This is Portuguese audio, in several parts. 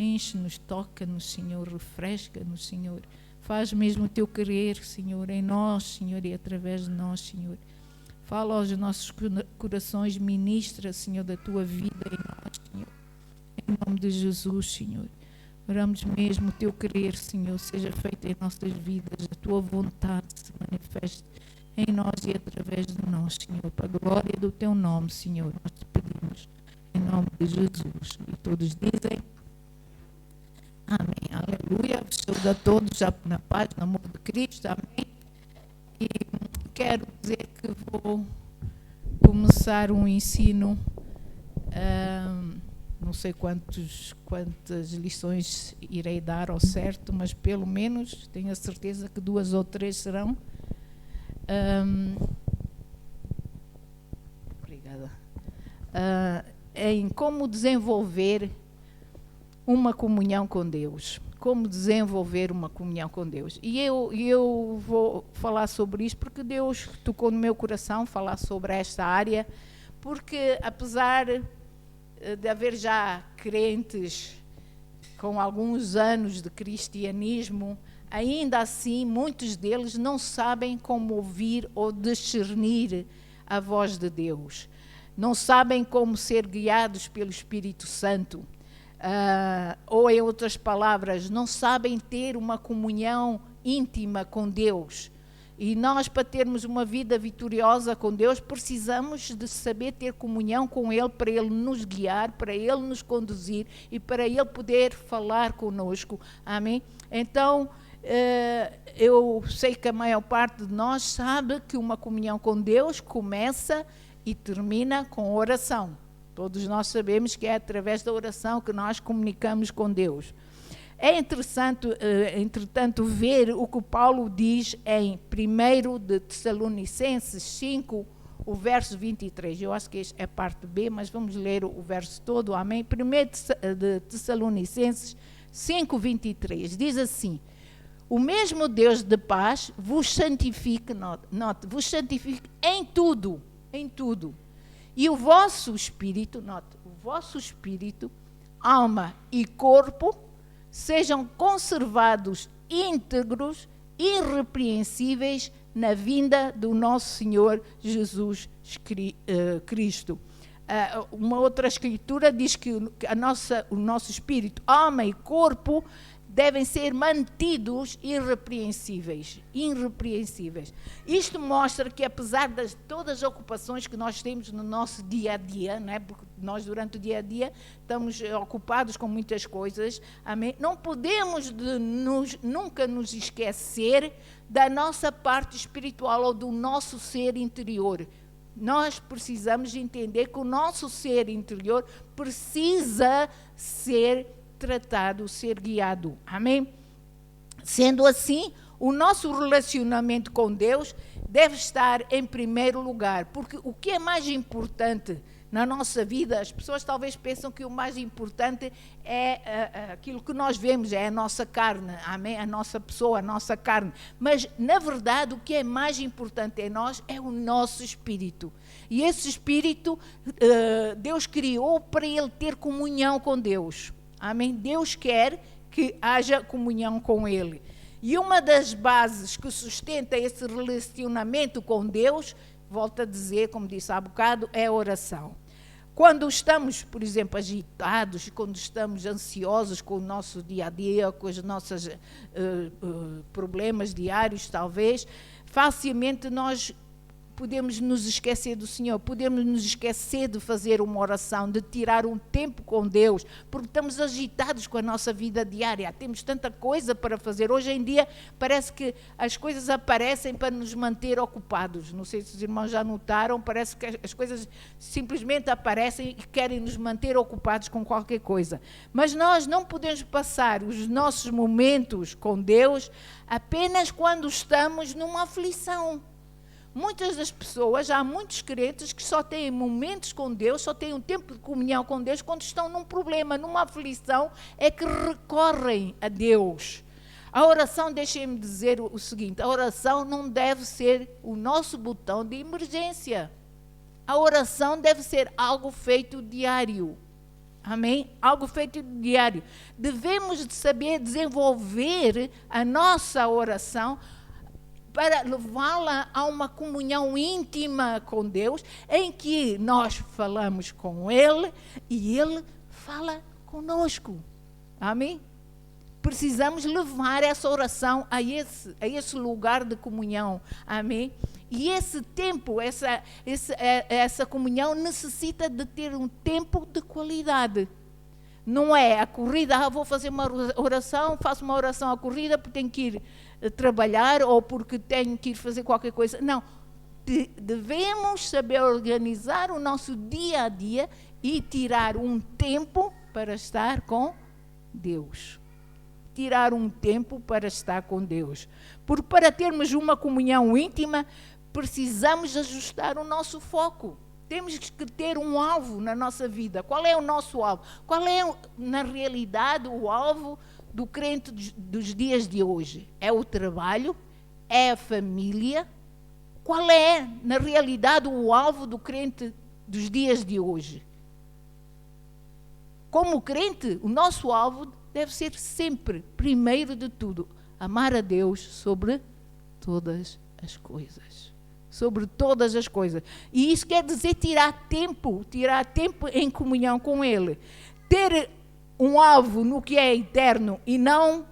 Enche-nos, toca-nos, Senhor, refresca-nos, Senhor. Faz mesmo o teu querer, Senhor, em nós, Senhor, e através de nós, Senhor. Fala aos nossos corações, ministra, Senhor, da tua vida em nós, Senhor. Em nome de Jesus, Senhor. Oramos mesmo o teu querer, Senhor, seja feito em nossas vidas, a tua vontade se manifeste em nós e através de nós, Senhor, para a glória do teu nome, Senhor. Nós te pedimos, em nome de Jesus. E todos dizem... Amém, aleluia. Saúde a todos na paz, no amor de Cristo, amém. E quero dizer que vou começar um ensino, não sei quantas lições irei dar ao certo, mas pelo menos tenho a certeza que 2 ou 3 serão. Obrigada. Em como desenvolver uma comunhão com Deus. Como desenvolver uma comunhão com Deus. E eu vou falar sobre isso porque Deus tocou no meu coração falar sobre esta área, porque apesar de haver já crentes com alguns anos de cristianismo, ainda assim muitos deles não sabem como ouvir ou discernir a voz de Deus. Não sabem como ser guiados pelo Espírito Santo. Ou em outras palavras, não sabem ter uma comunhão íntima com Deus. E nós, para termos uma vida vitoriosa com Deus, precisamos de saber ter comunhão com Ele, para Ele nos guiar, para Ele nos conduzir e para Ele poder falar conosco. Amém? Então, eu sei que a maior parte de nós sabe que uma comunhão com Deus começa e termina com oração. Todos nós sabemos que é através da oração que nós comunicamos com Deus. É interessante, entretanto, ver o que Paulo diz em 1 de Tessalonicenses 5, o verso 23. Eu acho que este é a parte B, mas vamos ler o verso todo, amém? 1 de Tessalonicenses 5, 23, diz assim: o mesmo Deus de paz vos santifique, note, vos santifique em tudo, e o vosso espírito, note, o vosso espírito, alma e corpo sejam conservados íntegros, irrepreensíveis na vinda do nosso Senhor Jesus Cristo. Uma outra escritura diz que o nosso espírito, alma e corpo devem ser mantidos irrepreensíveis. Isto mostra que, apesar de todas as ocupações que nós temos no nosso dia a dia, não é? Porque nós durante o dia a dia estamos ocupados com muitas coisas, amém? Não podemos nunca nos esquecer da nossa parte espiritual ou do nosso ser interior. Nós precisamos entender que o nosso ser interior precisa ser tratado, ser guiado. Amém? Sendo assim, o nosso relacionamento com Deus deve estar em primeiro lugar, porque o que é mais importante na nossa vida, as pessoas talvez pensam que o mais importante é aquilo que nós vemos, é a nossa carne, amém? A nossa pessoa, a nossa carne. Mas, na verdade, o que é mais importante em nós é o nosso espírito. E esse espírito, Deus criou para ele ter comunhão com Deus. Amém? Deus quer que haja comunhão com Ele. E uma das bases que sustenta esse relacionamento com Deus, volto a dizer, como disse há bocado, é a oração. Quando estamos, por exemplo, agitados, quando estamos ansiosos com o nosso dia a dia, com os nossos problemas diários, talvez, facilmente nós podemos nos esquecer do Senhor, podemos nos esquecer de fazer uma oração, de tirar um tempo com Deus, porque estamos agitados com a nossa vida diária, temos tanta coisa para fazer. Hoje em dia parece que as coisas aparecem para nos manter ocupados. Não sei se os irmãos já notaram, parece que as coisas simplesmente aparecem e querem nos manter ocupados com qualquer coisa. Mas nós não podemos passar os nossos momentos com Deus apenas quando estamos numa aflição. Muitas das pessoas, há muitos crentes que só têm momentos com Deus, só têm um tempo de comunhão com Deus quando estão num problema, numa aflição, é que recorrem a Deus. A oração, deixem-me dizer o seguinte, a oração não deve ser o nosso botão de emergência. A oração deve ser algo feito diário. Amém? Algo feito diário. Devemos de saber desenvolver a nossa oração para levá-la a uma comunhão íntima com Deus, em que nós falamos com Ele e Ele fala conosco. Amém? Precisamos levar essa oração a esse lugar de comunhão. Amém? E esse tempo, essa comunhão necessita de ter um tempo de qualidade. Não é a corrida, vou fazer uma oração, faço uma oração à corrida porque tenho que ir trabalhar ou porque tenho que ir fazer qualquer coisa. Não, devemos saber organizar o nosso dia a dia e tirar um tempo para estar com Deus. Tirar um tempo para estar com Deus. Porque para termos uma comunhão íntima, precisamos ajustar o nosso foco. Temos que ter um alvo na nossa vida. Qual é o nosso alvo? Qual é, na realidade, o alvo do crente dos dias de hoje? É o trabalho? É a família? Qual é, na realidade, o alvo do crente dos dias de hoje? Como crente, o nosso alvo deve ser sempre, primeiro de tudo, amar a Deus sobre todas as coisas. Sobre todas as coisas. E isso quer dizer tirar tempo em comunhão com Ele. Ter um alvo no que é eterno e não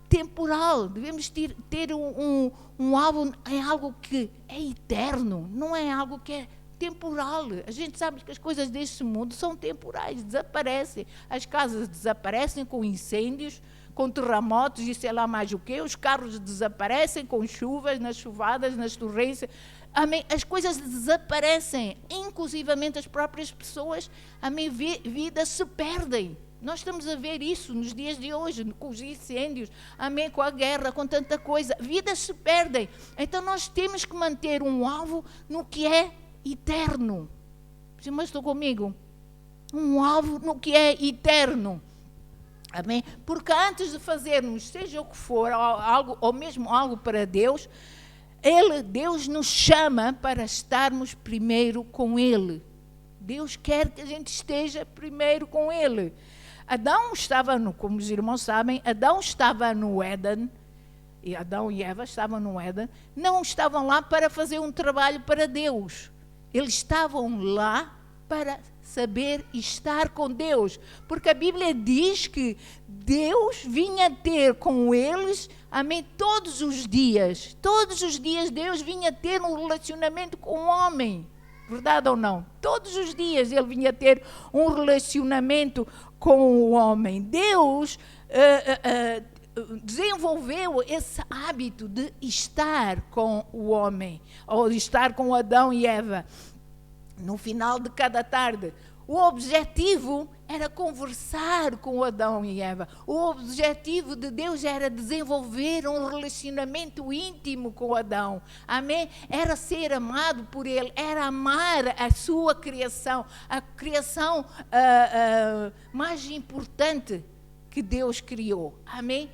temporal. Devemos ter um alvo em algo que é eterno, não é algo que é temporal. A gente sabe que as coisas deste mundo são temporais, desaparecem. As casas desaparecem com incêndios, com terremotos e sei lá mais o quê. Os carros desaparecem com chuvas, nas chuvadas, nas torrências. Amém? As coisas desaparecem, inclusivamente as próprias pessoas, amém? Vidas se perdem. Nós estamos a ver isso nos dias de hoje, com os incêndios, amém? Com a guerra, com tanta coisa. Vidas se perdem. Então nós temos que manter um alvo no que é eterno. Mas estou comigo? Um alvo no que é eterno. Amém? Porque antes de fazermos, seja o que for, algo, ou mesmo algo para Deus, Deus nos chama para estarmos primeiro com Ele. Deus quer que a gente esteja primeiro com Ele. Adão estava, como os irmãos sabem, Adão estava no Éden, e Adão e Eva estavam no Éden, não estavam lá para fazer um trabalho para Deus. Eles estavam lá para saber estar com Deus, porque a Bíblia diz que Deus vinha ter com eles, amém, todos os dias Deus vinha ter um relacionamento com o homem, verdade ou não? Todos os dias Ele vinha ter um relacionamento com o homem. Deus desenvolveu esse hábito de estar com o homem, ou de estar com Adão e Eva. No final de cada tarde, o objetivo era conversar com Adão e Eva. O objetivo de Deus era desenvolver um relacionamento íntimo com Adão. Amém? Era ser amado por Ele, era amar a sua criação, a criação mais importante que Deus criou. Amém?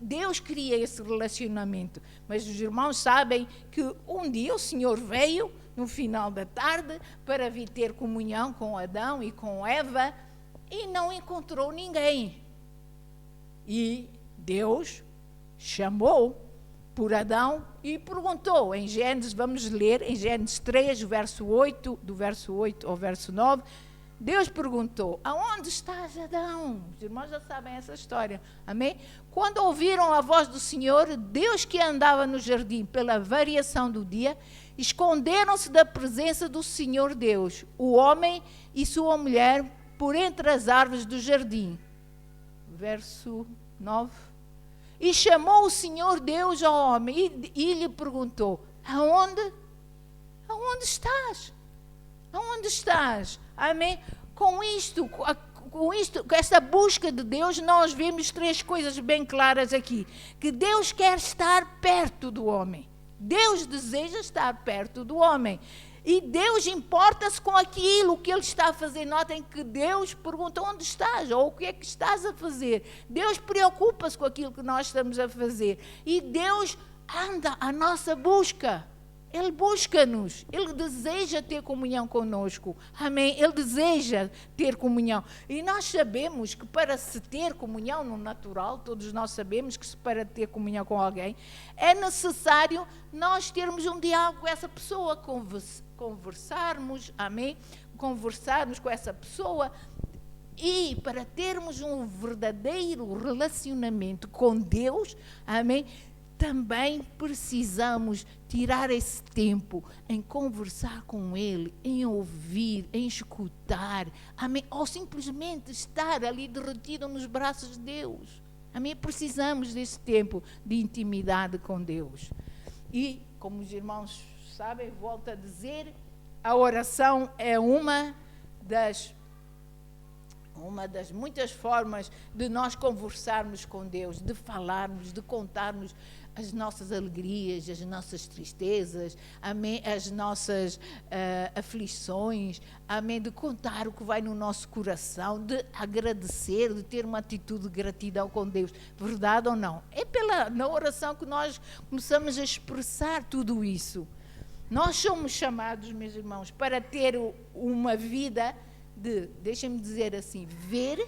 Deus cria esse relacionamento. Mas os irmãos sabem que um dia o Senhor veio no final da tarde para vir ter comunhão com Adão e com Eva e não encontrou ninguém. E Deus chamou por Adão e perguntou em Gênesis, vamos ler em Gênesis 3, verso 8, do verso 8 ao verso 9, Deus perguntou, aonde estás, Adão? Os irmãos já sabem essa história, amém? Quando ouviram a voz do Senhor, Deus que andava no jardim pela variação do dia, esconderam-se da presença do Senhor Deus, o homem e sua mulher, por entre as árvores do jardim. Verso 9. E chamou o Senhor Deus ao homem e lhe perguntou, aonde estás? Aonde estás? Amém? Com esta busca de Deus, nós vemos três coisas bem claras aqui. Que Deus quer estar perto do homem. Deus deseja estar perto do homem. E Deus importa-se com aquilo que Ele está a fazer. Notem que Deus pergunta onde estás, ou o que é que estás a fazer. Deus preocupa-se com aquilo que nós estamos a fazer. E Deus anda à nossa busca. Ele busca-nos, Ele deseja ter comunhão conosco, amém? Ele deseja ter comunhão. E nós sabemos que para se ter comunhão no natural, todos nós sabemos que para ter comunhão com alguém, é necessário nós termos um diálogo com essa pessoa, conversarmos, amém? Conversarmos com essa pessoa. E para termos um verdadeiro relacionamento com Deus, amém? Também precisamos tirar esse tempo em conversar com Ele, em ouvir, em escutar, amém? Ou simplesmente estar ali derretido nos braços de Deus, amém? Precisamos desse tempo de intimidade com Deus. E, como os irmãos sabem, volto a dizer, a oração é uma das muitas formas de nós conversarmos com Deus, de falarmos, de contarmos as nossas alegrias, as nossas tristezas, amém? As nossas aflições, amém? De contar o que vai no nosso coração, de agradecer, de ter uma atitude de gratidão com Deus. Verdade ou não? É na oração que nós começamos a expressar tudo isso. Nós somos chamados, meus irmãos, para ter uma vida deixem-me dizer assim, ver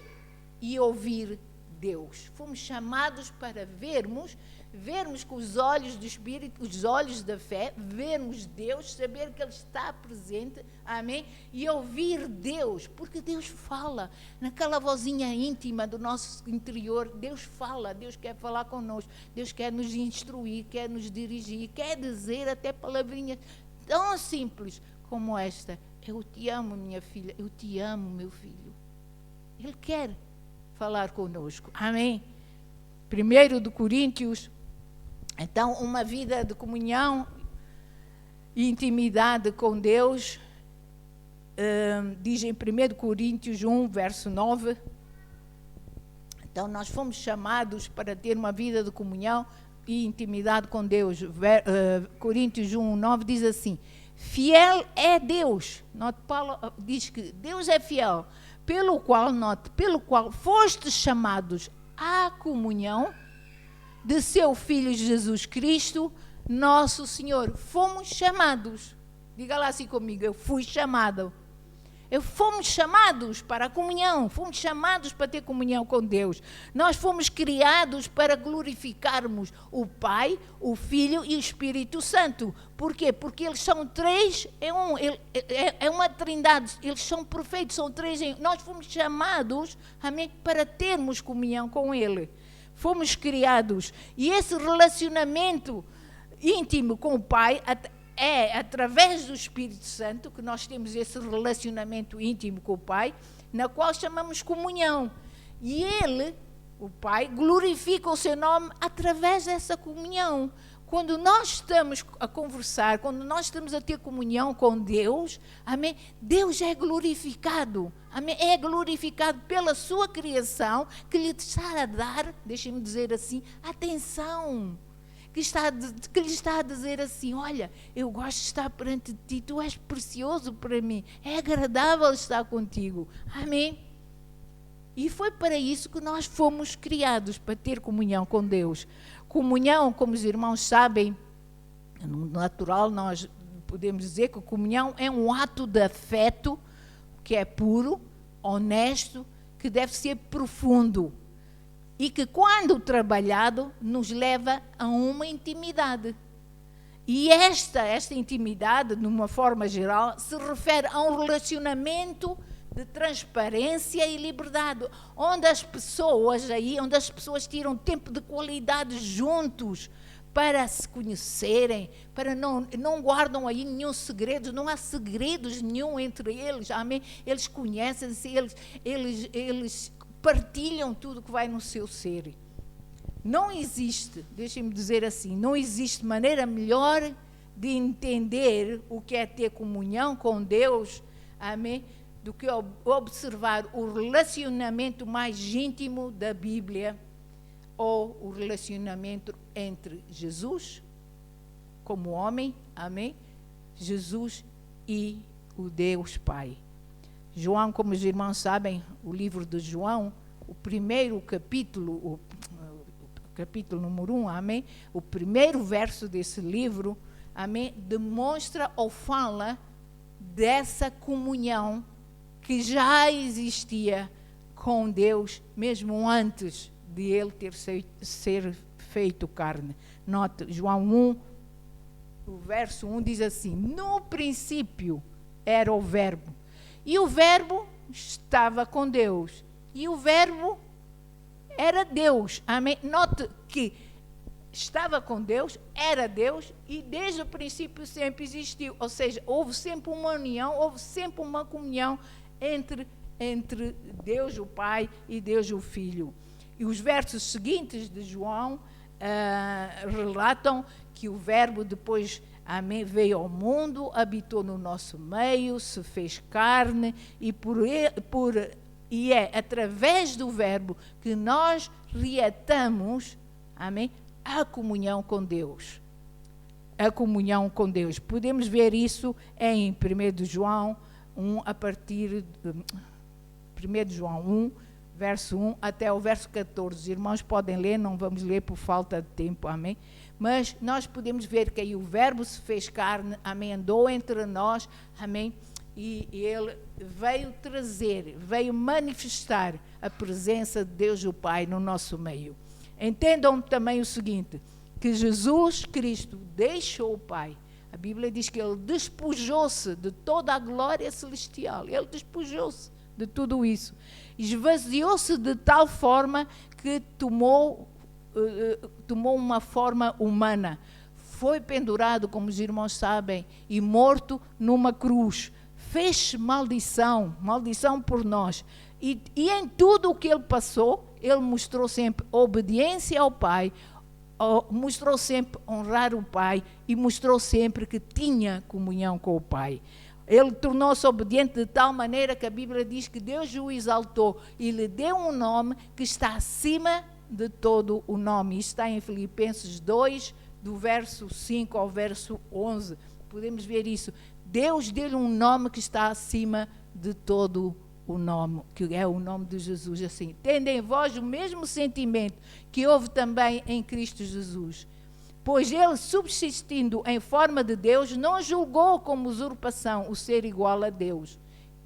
e ouvir Deus. Fomos chamados para vermos com os olhos do Espírito, os olhos da fé, vermos Deus, saber que Ele está presente, amém? E ouvir Deus, porque Deus fala, naquela vozinha íntima do nosso interior, Deus fala, Deus quer falar connosco, Deus quer nos instruir, quer nos dirigir, quer dizer até palavrinhas tão simples como esta: eu te amo, minha filha, eu te amo, meu filho. Ele quer falar conosco, amém? 1 de Coríntios, então, uma vida de comunhão e intimidade com Deus, diz em 1 Coríntios 1, verso 9, então nós fomos chamados para ter uma vida de comunhão e intimidade com Deus. Coríntios 1, 9 diz assim: fiel é Deus. Note, Paulo diz que Deus é fiel, pelo qual fostes chamados à comunhão de seu Filho Jesus Cristo, nosso Senhor. Fomos chamados. Diga lá assim comigo: eu fui chamado. Fomos chamados para a comunhão, fomos chamados para ter comunhão com Deus. Nós fomos criados para glorificarmos o Pai, o Filho e o Espírito Santo. Por quê? Porque eles são três em um, é uma trindade, eles são perfeitos, são três em um. Nós fomos chamados, amém, para termos comunhão com Ele. Fomos criados, e esse relacionamento íntimo com o Pai é através do Espírito Santo que nós temos esse relacionamento íntimo com o Pai, na qual chamamos comunhão. E Ele, o Pai, glorifica o seu nome através dessa comunhão. Quando nós estamos a conversar, quando nós estamos a ter comunhão com Deus, amém? Deus é glorificado, amém? É glorificado pela sua criação, que lhe está a dar, deixem-me dizer assim, atenção. Que lhe está a dizer assim: olha, eu gosto de estar perante ti, tu és precioso para mim, é agradável estar contigo, amém? E foi para isso que nós fomos criados, para ter comunhão com Deus. Comunhão, como os irmãos sabem, no natural nós podemos dizer que comunhão é um ato de afeto que é puro, honesto, que deve ser profundo. E que, quando trabalhado, nos leva a uma intimidade. E esta intimidade, de uma forma geral, se refere a um relacionamento de transparência e liberdade, onde as pessoas tiram tempo de qualidade juntos para se conhecerem, para não guardam aí nenhum segredo, não há segredos nenhum entre eles, amém? Eles conhecem-se, eles partilham tudo que vai no seu ser. Não existe, deixem-me dizer assim, não existe maneira melhor de entender o que é ter comunhão com Deus, amém, do que observar o relacionamento mais íntimo da Bíblia, ou o relacionamento entre Jesus, como homem, amém, Jesus e o Deus Pai. João, como os irmãos sabem, o livro de João, o primeiro capítulo, o capítulo número 1, amém? O primeiro verso desse livro, amém, demonstra ou fala dessa comunhão que já existia com Deus, mesmo antes de ele ter ser feito carne. Note, João 1, o verso 1 diz assim: no princípio era o verbo, e o verbo estava com Deus, e o verbo era Deus. Amém? Note que estava com Deus, era Deus, e desde o princípio sempre existiu. Ou seja, houve sempre uma união, houve sempre uma comunhão entre Deus o Pai e Deus o Filho. E os versos seguintes de João relatam que o verbo depois, amém, veio ao mundo, habitou no nosso meio, se fez carne, e é através do verbo que nós reatamos, amém, a comunhão com Deus. A comunhão com Deus. Podemos ver isso em 1 João 1, a partir de 1 João 1, verso 1 até o verso 14. Os irmãos podem ler, não vamos ler por falta de tempo, amém? Mas nós podemos ver que aí o verbo se fez carne, amém, andou entre nós, amém? E ele veio trazer, veio manifestar a presença de Deus o Pai no nosso meio. Entendam também o seguinte, que Jesus Cristo deixou o Pai. A Bíblia diz que ele despojou-se de toda a glória celestial. Ele despojou-se de tudo isso. Esvaziou-se de tal forma que tomou uma forma humana. Foi pendurado, como os irmãos sabem, e morto numa cruz. Fez maldição por nós. E em tudo o que ele passou, ele mostrou sempre obediência ao Pai, mostrou sempre honrar o Pai e mostrou sempre que tinha comunhão com o Pai. Ele tornou-se obediente de tal maneira que a Bíblia diz que Deus o exaltou e lhe deu um nome que está acima de todo o nome. Isto está em Filipenses 2, do verso 5 ao verso 11. Podemos ver isso. Deus deu-lhe um nome que está acima de todo o nome, que é o nome de Jesus. Assim, tende em vós o mesmo sentimento que houve também em Cristo Jesus. Pois ele, subsistindo em forma de Deus, não julgou como usurpação o ser igual a Deus.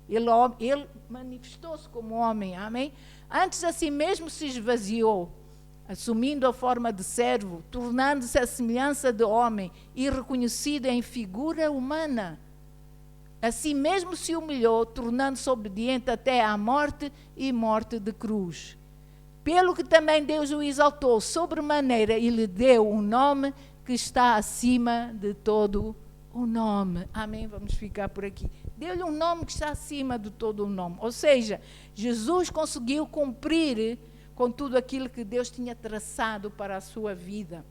Ele manifestou-se como homem, amém? Antes assim mesmo se esvaziou, assumindo a forma de servo, tornando-se a semelhança de homem e reconhecido em figura humana. Assim mesmo se humilhou, tornando-se obediente até à morte e morte de cruz. Pelo que também Deus o exaltou sobremaneira e lhe deu um nome que está acima de todo o nome. Amém? Vamos ficar por aqui. Deu-lhe um nome que está acima de todo o nome. Ou seja, Jesus conseguiu cumprir com tudo aquilo que Deus tinha traçado para a sua vida.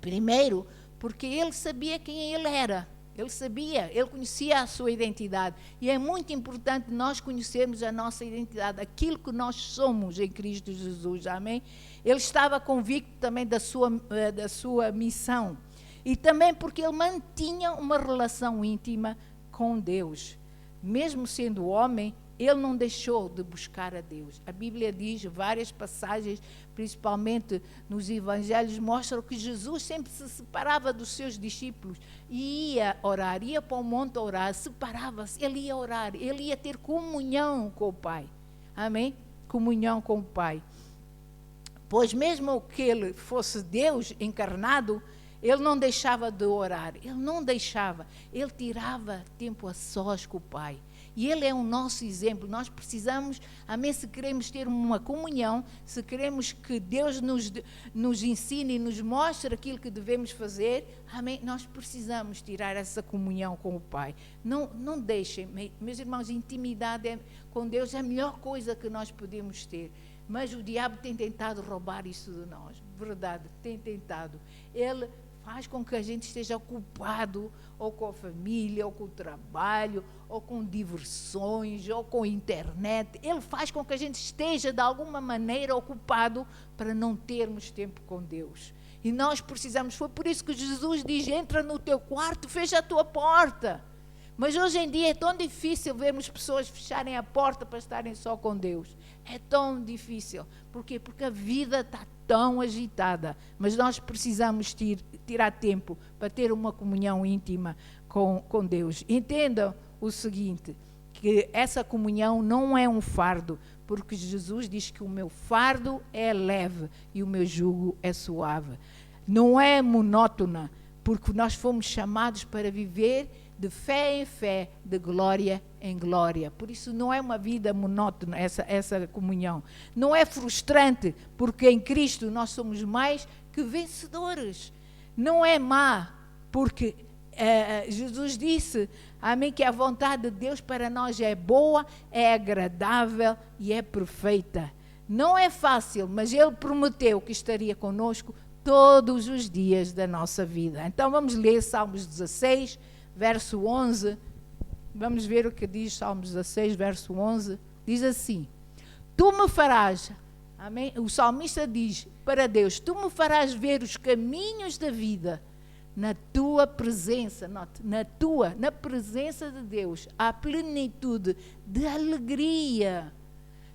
Primeiro, porque ele sabia quem ele era. Ele conhecia a sua identidade. E é muito importante nós conhecermos a nossa identidade, aquilo que nós somos em Cristo Jesus, amém? Ele estava convicto também da sua missão. E também porque ele mantinha uma relação íntima com Deus. Mesmo sendo homem, ele não deixou de buscar a Deus. A Bíblia diz, várias passagens, principalmente nos evangelhos, mostram que Jesus sempre se separava dos seus discípulos e ia orar, ia para o monte orar, separava-se, ele ia orar, ele ia ter comunhão com o Pai. Amém? Comunhão com o Pai. Pois mesmo que ele fosse Deus encarnado, ele não deixava de orar, ele tirava tempo a sós com o Pai. E ele é o nosso exemplo. Nós precisamos, amém, se queremos ter uma comunhão, se queremos que Deus nos ensine e nos mostre aquilo que devemos fazer, amém, nós precisamos tirar essa comunhão com o Pai. Não deixem, meus irmãos, intimidade com Deus é a melhor coisa que nós podemos ter. Mas o diabo tem tentado roubar isso de nós. Verdade, tem tentado. Ele faz com que a gente esteja ocupado, ou com a família, ou com o trabalho, ou com diversões, ou com a internet. Ele faz com que a gente esteja, de alguma maneira, ocupado para não termos tempo com Deus. E nós precisamos, foi por isso que Jesus diz, entra no teu quarto, fecha a tua porta. Mas hoje em dia é tão difícil vermos pessoas fecharem a porta para estarem só com Deus. É tão difícil. Por quê? Porque a vida está tão agitada. Mas nós precisamos tirar tempo para ter uma comunhão íntima com Deus. Entendam o seguinte, que essa comunhão não é um fardo, porque Jesus diz que o meu fardo é leve e o meu jugo é suave. Não é monótona, porque nós fomos chamados para viver de fé em fé, de glória em glória. Por isso não é uma vida monótona essa comunhão. Não é frustrante, porque em Cristo nós somos mais que vencedores. Não é má, porque Jesus disse, amém, que a vontade de Deus para nós é boa, é agradável e é perfeita. Não é fácil, mas Ele prometeu que estaria conosco todos os dias da nossa vida. Então vamos ler Salmos 16, verso 11. Vamos ver o que diz Salmos 16, verso 11. Diz assim: Tu me farás, amém? O salmista diz para Deus, tu me farás ver os caminhos da vida. Na tua presença, na presença de Deus, há plenitude de alegria.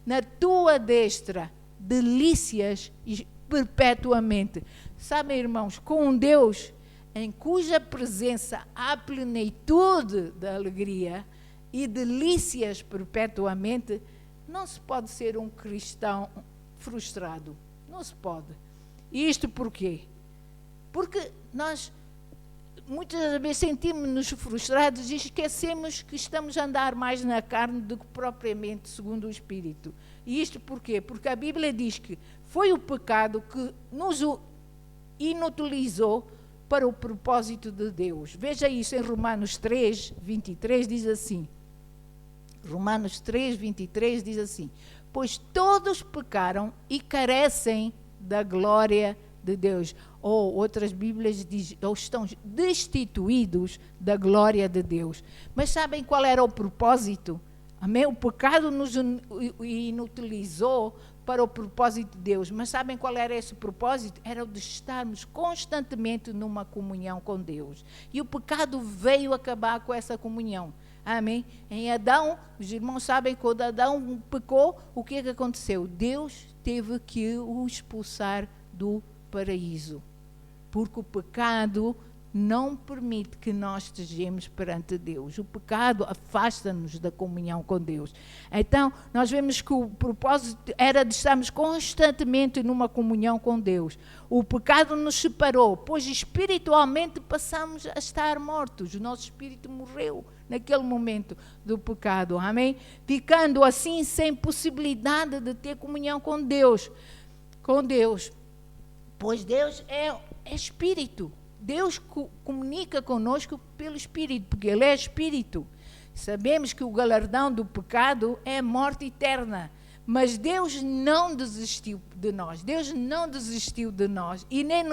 Na tua destra, delícias perpetuamente. Sabem, irmãos, com um Deus em cuja presença há plenitude de alegria e delícias perpetuamente, não se pode ser um cristão frustrado. Não se pode. E isto por quê? Porque nós muitas vezes sentimos-nos frustrados e esquecemos que estamos a andar mais na carne do que propriamente segundo o Espírito. E isto por quê? Porque a Bíblia diz que foi o pecado que nos inutilizou para o propósito de Deus. Veja isso em Romanos 3, 23, diz assim. Romanos 3, 23 diz assim: pois todos pecaram e carecem da glória de Deus. Ou outras Bíblias dizem, ou estão destituídos da glória de Deus. Mas sabem qual era o propósito? Amém? O pecado nos inutilizou para o propósito de Deus. Mas sabem qual era esse propósito? Era o de estarmos constantemente numa comunhão com Deus. E o pecado veio acabar com essa comunhão. Amém? Em Adão, os irmãos sabem que quando Adão pecou, o que é que aconteceu? Deus teve que o expulsar do paraíso. Porque o pecado não permite que nós estejamos perante Deus. O pecado afasta-nos da comunhão com Deus. Então, nós vemos que o propósito era de estarmos constantemente numa comunhão com Deus. O pecado nos separou, pois espiritualmente passamos a estar mortos. O nosso espírito morreu naquele momento do pecado. Amém? Ficando assim sem possibilidade de ter comunhão com Deus. Pois Deus é espírito. Deus comunica conosco pelo Espírito, porque Ele é Espírito. Sabemos que o galardão do pecado é morte eterna, mas Deus não desistiu de nós. Deus não desistiu de nós e nem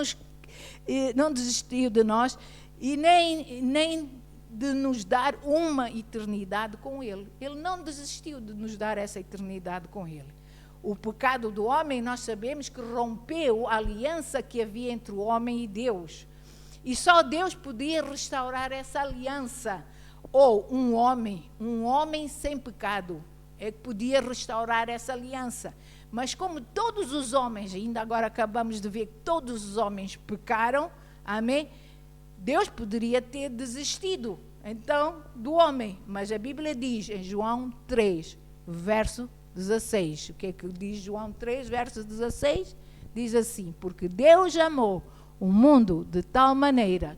não desistiu de nós e nem de nos dar uma eternidade com Ele. Ele não desistiu de nos dar essa eternidade com Ele. O pecado do homem, nós sabemos que rompeu a aliança que havia entre o homem e Deus. E só Deus podia restaurar essa aliança. Ou um homem sem pecado, é que podia restaurar essa aliança. Mas como todos os homens, ainda agora acabamos de ver que todos os homens pecaram, amém? Deus poderia ter desistido, então, do homem. Mas a Bíblia diz em João 3, verso 16. O que é que diz João 3, verso 16? Diz assim: porque Deus amou o mundo de tal maneira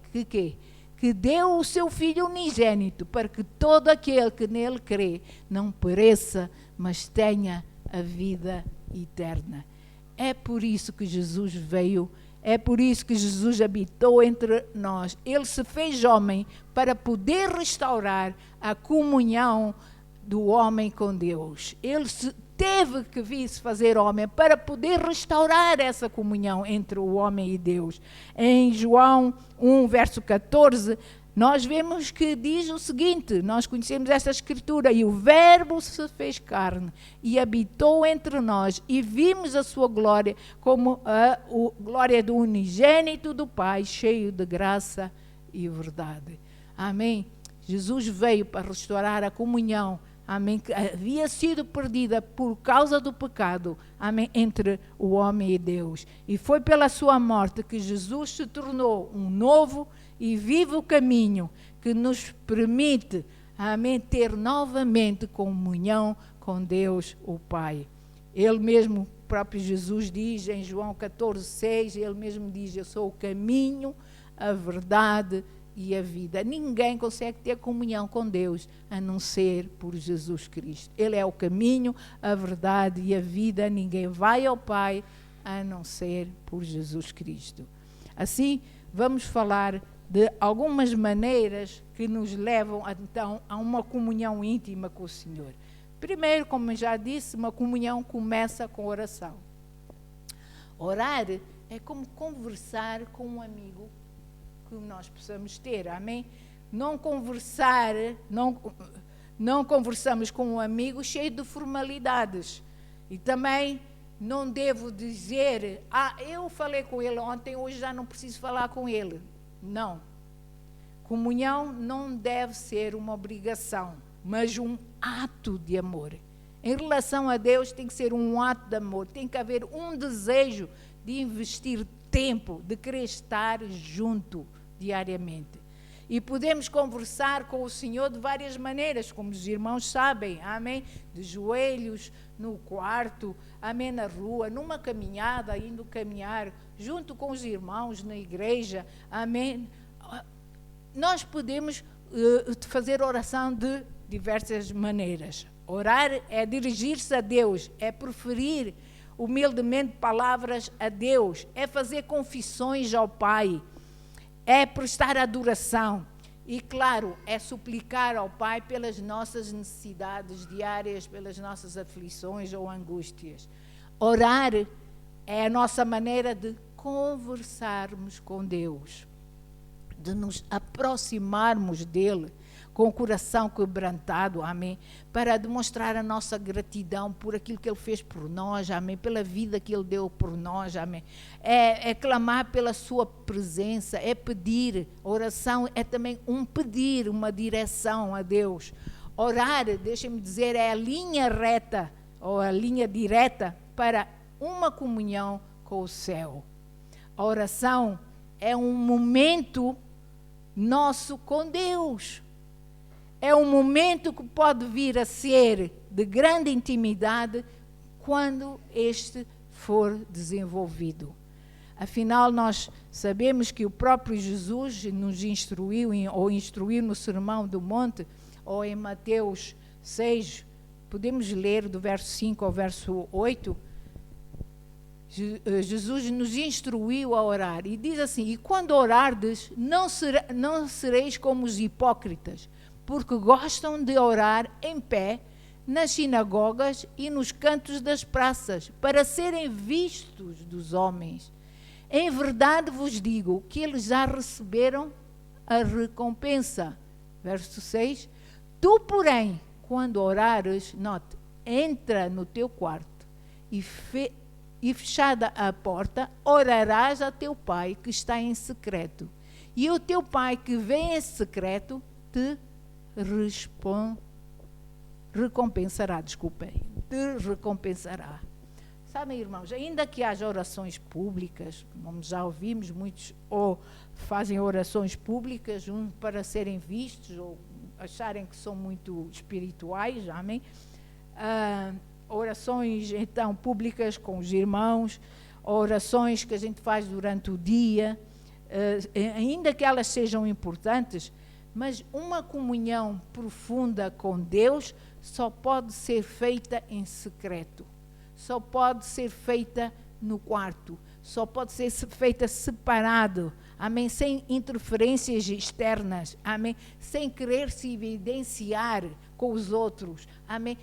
que deu o seu Filho unigênito para que todo aquele que nele crê não pereça, mas tenha a vida eterna. É por isso que Jesus veio, é por isso que Jesus habitou entre nós. Ele se fez homem para poder restaurar a comunhão do homem com Deus. Ele teve que vir se fazer homem para poder restaurar essa comunhão entre o homem e Deus. Em João 1, verso 14, nós vemos que diz o seguinte, nós conhecemos esta escritura: e o verbo se fez carne e habitou entre nós, e vimos a sua glória como a glória do unigênito do Pai, cheio de graça e verdade. Amém? Jesus veio para restaurar a comunhão, amém, que havia sido perdida por causa do pecado, amém, entre o homem e Deus. E foi pela sua morte que Jesus se tornou um novo e vivo caminho que nos permite, amém, ter novamente comunhão com Deus, o Pai. Ele mesmo, o próprio Jesus diz em João 14:6, ele mesmo diz: eu sou o caminho, a verdade e a vida. Ninguém consegue ter comunhão com Deus a não ser por Jesus Cristo. Ele é o caminho, a verdade e a vida. Ninguém vai ao Pai a não ser por Jesus Cristo. Assim, vamos falar de algumas maneiras que nos levam, então, a uma comunhão íntima com o Senhor. Primeiro, como eu já disse, uma comunhão começa com oração. Orar é como conversar com um amigo que nós possamos ter, amém? Não conversamos com um amigo cheio de formalidades. E também não devo dizer, eu falei com ele ontem, hoje já não preciso falar com ele. Não. Comunhão não deve ser uma obrigação, mas um ato de amor. Em relação a Deus tem que ser um ato de amor, tem que haver um desejo de investir tempo, de querer estar junto diariamente. E podemos conversar com o Senhor de várias maneiras, como os irmãos sabem, amém? De joelhos, no quarto, amém? Na rua, numa caminhada, indo caminhar, junto com os irmãos na igreja, amém? Nós podemos fazer oração de diversas maneiras. Orar é dirigir-se a Deus, é preferir humildemente palavras a Deus, é fazer confissões ao Pai, é prestar adoração e, claro, é suplicar ao Pai pelas nossas necessidades diárias, pelas nossas aflições ou angústias. Orar é a nossa maneira de conversarmos com Deus, de nos aproximarmos dEle com o coração quebrantado, amém, para demonstrar a nossa gratidão por aquilo que Ele fez por nós, amém, pela vida que Ele deu por nós, amém. É clamar pela sua presença, é pedir. Oração é também um pedir, uma direção a Deus. Orar, deixem-me dizer, é a linha reta, ou a linha direta para uma comunhão com o céu. A oração é um momento nosso com Deus. É um momento que pode vir a ser de grande intimidade quando este for desenvolvido. Afinal, nós sabemos que o próprio Jesus nos instruiu, ou instruiu no Sermão do Monte, ou em Mateus 6, podemos ler do verso 5 ao verso 8, Jesus nos instruiu a orar, e diz assim: e quando orardes, não sereis como os hipócritas, porque gostam de orar em pé nas sinagogas e nos cantos das praças, para serem vistos dos homens. Em verdade vos digo que eles já receberam a recompensa. Verso 6. Tu, porém, quando orares, note, entra no teu quarto e fechada a porta, orarás a teu Pai que está em secreto. E o teu Pai que vem em secreto te recompensará, te recompensará. Sabem, irmãos, ainda que haja orações públicas, como já ouvimos, muitos ou fazem orações públicas, para serem vistos ou acharem que são muito espirituais, amém? Orações, então, públicas com os irmãos, orações que a gente faz durante o dia, ainda que elas sejam importantes, mas uma comunhão profunda com Deus só pode ser feita em secreto, só pode ser feita no quarto, só pode ser feita separado, amém, sem interferências externas, amém, sem querer se evidenciar com os outros, amém.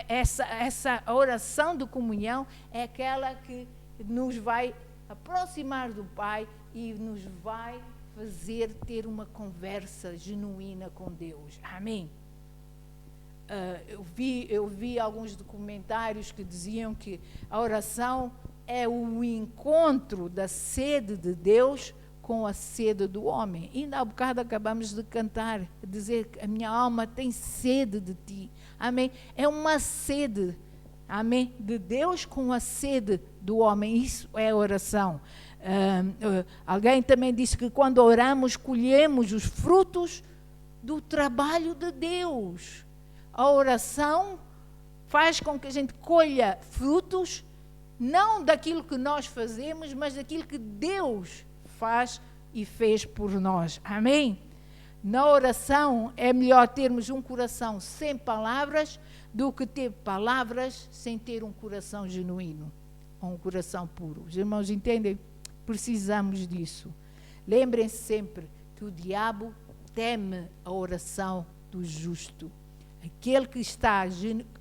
Essa oração de comunhão é aquela que nos vai aproximar do Pai e nos vai fazer ter uma conversa genuína com Deus, amém. Eu vi alguns documentários que diziam que a oração é o encontro da sede de Deus com a sede do homem. Ainda há bocado acabamos de cantar, dizer que a minha alma tem sede de ti. Amém? É uma sede, amém, de Deus com a sede do homem. Isso é oração. Alguém também disse que quando oramos, colhemos os frutos do trabalho de Deus. A oração faz com que a gente colha frutos, não daquilo que nós fazemos, mas daquilo que Deus faz e fez por nós. Amém? Na oração é melhor termos um coração sem palavras do que ter palavras sem ter um coração genuíno, ou um coração puro. Os irmãos entendem? Precisamos disso. Lembrem-se sempre que o diabo teme a oração do justo. Aquele que está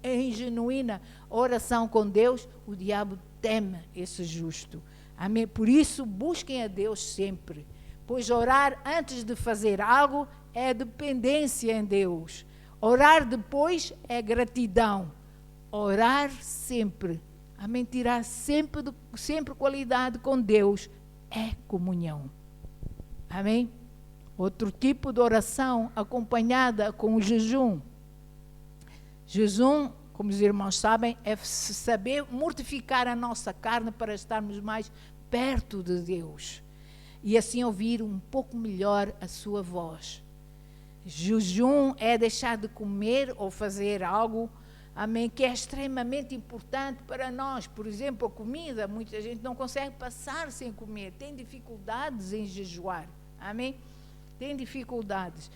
em genuína oração com Deus, o diabo teme esse justo. Amém? Por isso, busquem a Deus sempre. Pois orar antes de fazer algo é dependência em Deus. Orar depois é gratidão. Orar sempre. Amém? Tirar sempre qualidade com Deus é comunhão. Amém? Outro tipo de oração acompanhada com o jejum. Jejum, como os irmãos sabem, é saber mortificar a nossa carne para estarmos mais perto de Deus. E assim ouvir um pouco melhor a sua voz. Jejum é deixar de comer ou fazer algo, amém, que é extremamente importante para nós. Por exemplo, a comida, muita gente não consegue passar sem comer, tem dificuldades em jejuar, amém? Tem dificuldades.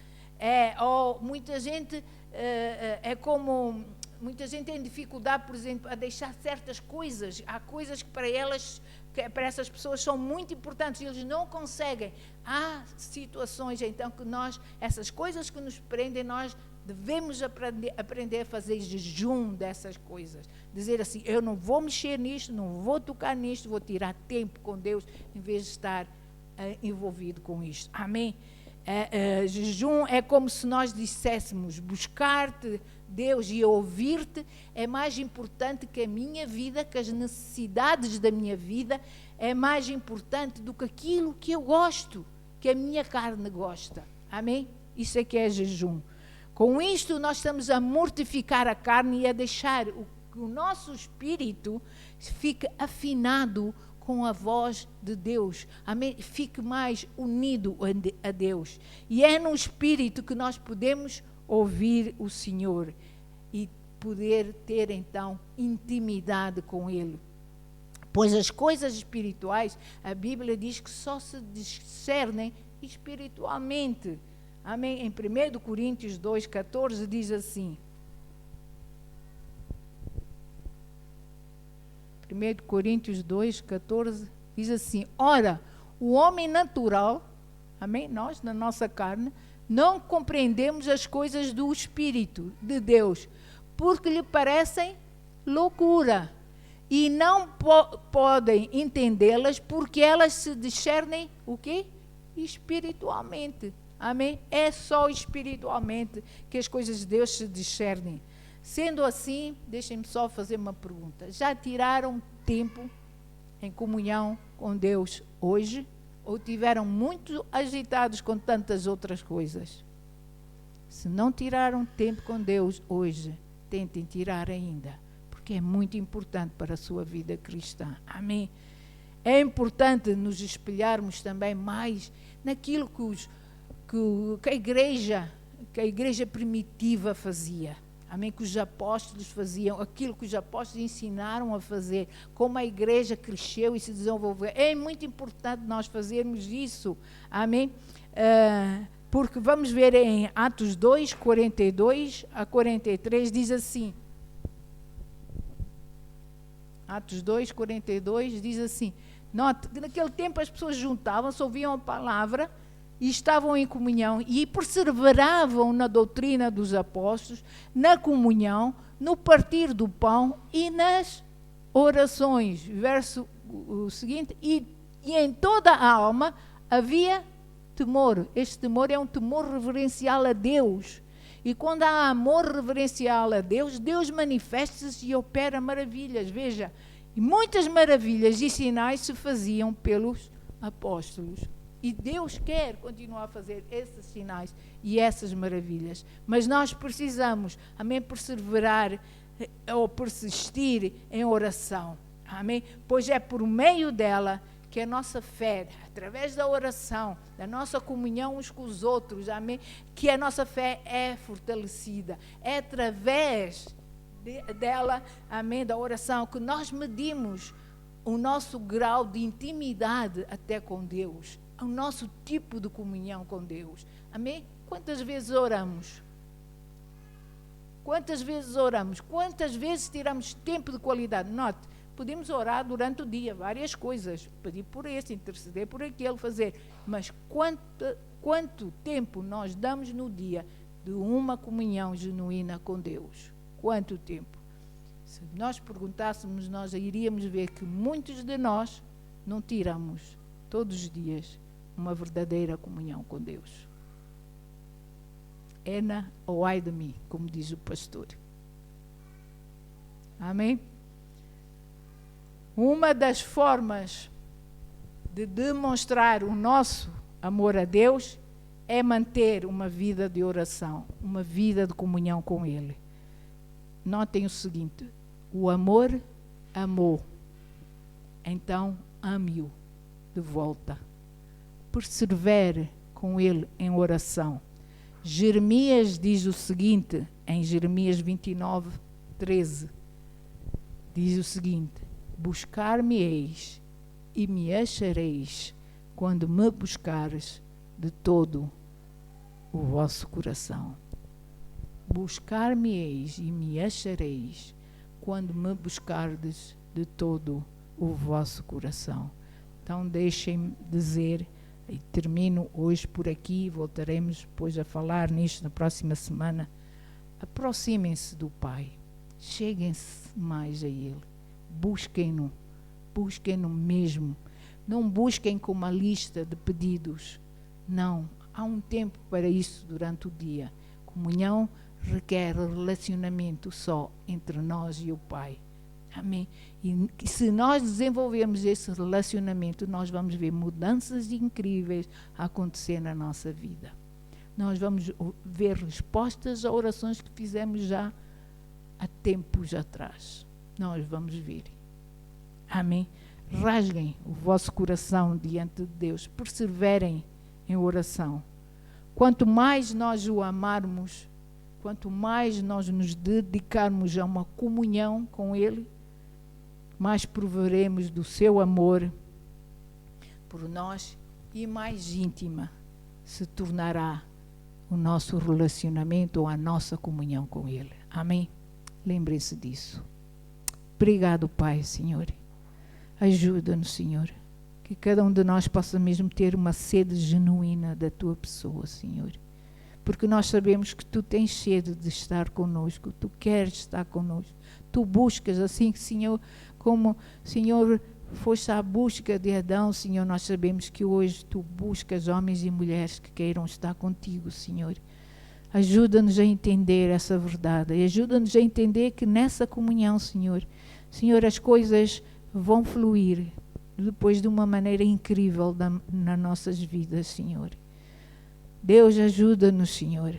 Muita gente muita gente tem dificuldade, por exemplo, a deixar certas coisas. Há coisas que para essas pessoas são muito importantes, eles não conseguem. Há situações, então, que essas coisas que nos prendem, nós devemos aprender a fazer jejum dessas coisas. Dizer assim, eu não vou mexer nisto, não vou tocar nisto, vou tirar tempo com Deus, em vez de estar envolvido com isto. Amém? Jejum é como se nós disséssemos, buscar-te, Deus, e ouvir-te é mais importante que a minha vida, que as necessidades da minha vida, é mais importante do que aquilo que eu gosto, que a minha carne gosta. Amém? Isso é que é jejum. Com isto nós estamos a mortificar a carne e a deixar que o nosso espírito fique afinado com a voz de Deus. Amém? Fique mais unido a Deus. E é no espírito que nós podemos ouvir o Senhor e poder ter então intimidade com Ele. Pois as coisas espirituais, a Bíblia diz que só se discernem espiritualmente. Amém? Em 1 Coríntios 2,14 diz assim. 1 Coríntios 2,14 diz assim: ora, o homem natural, amém? Nós, na nossa carne, não compreendemos as coisas do Espírito de Deus, porque lhe parecem loucura, e não podem entendê-las, porque elas se discernem o quê? Espiritualmente. Amém? É só espiritualmente que as coisas de Deus se discernem. Sendo assim, deixem-me só fazer uma pergunta. Já tiraram tempo em comunhão com Deus hoje? Ou tiveram muito agitados com tantas outras coisas? Se não tiraram tempo com Deus hoje, tentem tirar ainda, porque é muito importante para a sua vida cristã. Amém? É importante nos espelharmos também mais naquilo que a igreja primitiva fazia. Amém? Que os apóstolos faziam, aquilo que os apóstolos ensinaram a fazer, como a igreja cresceu e se desenvolveu. É muito importante nós fazermos isso. Amém? Porque vamos ver em Atos 2, 42 a 43, diz assim. Atos 2, 42 diz assim. Note, naquele tempo as pessoas juntavam-se, ouviam a palavra e estavam em comunhão e perseveravam na doutrina dos apóstolos, na comunhão, no partir do pão e nas orações. Verso seguinte, e em toda a alma havia temor. Este temor é um temor reverencial a Deus. E quando há amor reverencial a Deus, Deus manifesta-se e opera maravilhas. Veja, e muitas maravilhas e sinais se faziam pelos apóstolos. E Deus quer continuar a fazer esses sinais e essas maravilhas. Mas nós precisamos, amém, perseverar ou persistir em oração. Amém? Pois é por meio dela que a nossa fé, através da oração, da nossa comunhão uns com os outros, amém, que a nossa fé é fortalecida. É através dela, amém, da oração, que nós medimos o nosso grau de intimidade até com Deus, o nosso tipo de comunhão com Deus. Amém? Quantas vezes oramos? Quantas vezes oramos? Quantas vezes tiramos tempo de qualidade? Note, podemos orar durante o dia, várias coisas, pedir por esse, interceder por aquele, fazer, mas quanto tempo nós damos no dia de uma comunhão genuína com Deus? Quanto tempo? Se nós perguntássemos, nós iríamos ver que muitos de nós não tiramos todos os dias uma verdadeira comunhão com Deus. Ena ou ai de mim, como diz o pastor. Amém? Uma das formas de demonstrar o nosso amor a Deus é manter uma vida de oração, uma vida de comunhão com Ele. Notem o seguinte: o amor amou, então ame-o de volta. Persevere com Ele em oração. Jeremias diz o seguinte, em Jeremias 29, 13, diz o seguinte: buscar-me-eis e me achareis quando me buscares de todo o vosso coração. Buscar-me-eis e me achareis quando me buscardes de todo o vosso coração. Então deixem-me dizer, e termino hoje por aqui, voltaremos depois a falar nisto na próxima semana. Aproximem-se do Pai, cheguem-se mais a Ele, busquem-no mesmo. Não busquem com uma lista de pedidos, não, há um tempo para isso durante o dia. Comunhão requer relacionamento só entre nós e o Pai. Amém? E se nós desenvolvermos esse relacionamento, nós vamos ver mudanças incríveis acontecer na nossa vida. Nós vamos ver respostas a orações que fizemos já há tempos atrás. Nós vamos ver. Amém? Rasguem o vosso coração diante de Deus. Perseverem em oração. Quanto mais nós o amarmos, quanto mais nós nos dedicarmos a uma comunhão com Ele, mais proveremos do seu amor por nós e mais íntima se tornará o nosso relacionamento ou a nossa comunhão com Ele. Amém? Lembre-se disso. Obrigado, Pai, Senhor. Ajuda-nos, Senhor, que cada um de nós possa mesmo ter uma sede genuína da Tua pessoa, Senhor. Porque nós sabemos que Tu tens sede de estar conosco, Tu queres estar conosco, Tu buscas, assim, Senhor, como, Senhor, foste à busca de Adão, Senhor, nós sabemos que hoje Tu buscas homens e mulheres que queiram estar contigo, Senhor. Ajuda-nos a entender essa verdade e ajuda-nos a entender que nessa comunhão, Senhor, as coisas vão fluir depois de uma maneira incrível nas nossas vidas, Senhor. Deus, ajuda-nos, Senhor.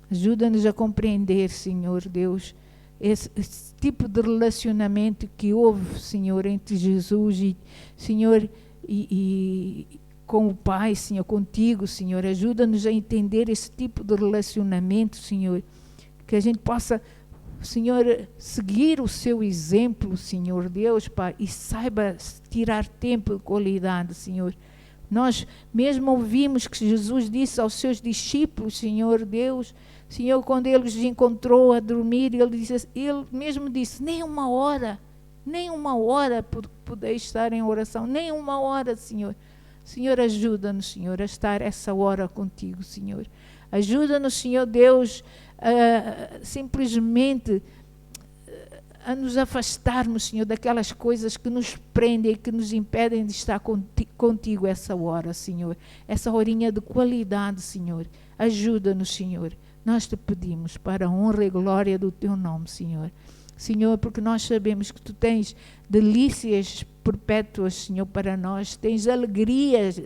Ajuda-nos a compreender, Senhor, Deus, esse tipo de relacionamento que houve, Senhor, entre Jesus e, Senhor, e com o Pai, Senhor, contigo, Senhor. Ajuda-nos a entender esse tipo de relacionamento, Senhor, que a gente possa, Senhor, seguir o seu exemplo, Senhor Deus, Pai, e saiba tirar tempo de qualidade, Senhor. Nós mesmo ouvimos que Jesus disse aos seus discípulos, Senhor Deus, Senhor, quando Ele os encontrou a dormir, Ele mesmo disse, nem uma hora podeis estar em oração, nem uma hora, Senhor. Senhor, ajuda-nos, Senhor, a estar essa hora contigo, Senhor. Ajuda-nos, Senhor Deus, simplesmente a nos afastarmos, Senhor, daquelas coisas que nos prendem e que nos impedem de estar contigo essa hora, Senhor. Essa horinha de qualidade, Senhor. Ajuda-nos, Senhor. Nós te pedimos para a honra e glória do teu nome, Senhor. Senhor, porque nós sabemos que tu tens delícias perpétuas, Senhor, para nós. Tens alegrias,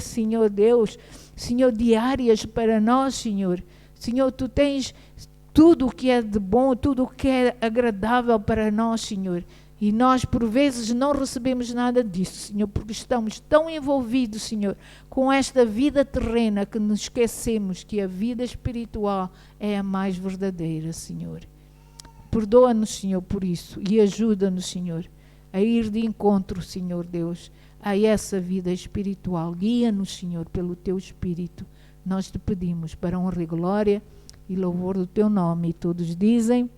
Senhor Deus, Senhor, diárias para nós, Senhor. Senhor, Tu tens tudo o que é de bom, tudo o que é agradável para nós, Senhor. E nós, por vezes, não recebemos nada disso, Senhor, porque estamos tão envolvidos, Senhor, com esta vida terrena que nos esquecemos que a vida espiritual é a mais verdadeira, Senhor. Perdoa-nos, Senhor, por isso e ajuda-nos, Senhor, a ir de encontro, Senhor Deus, a essa vida espiritual. Guia-nos, Senhor, pelo Teu Espírito. Nós te pedimos para honra e glória e louvor do Teu nome. E todos dizem...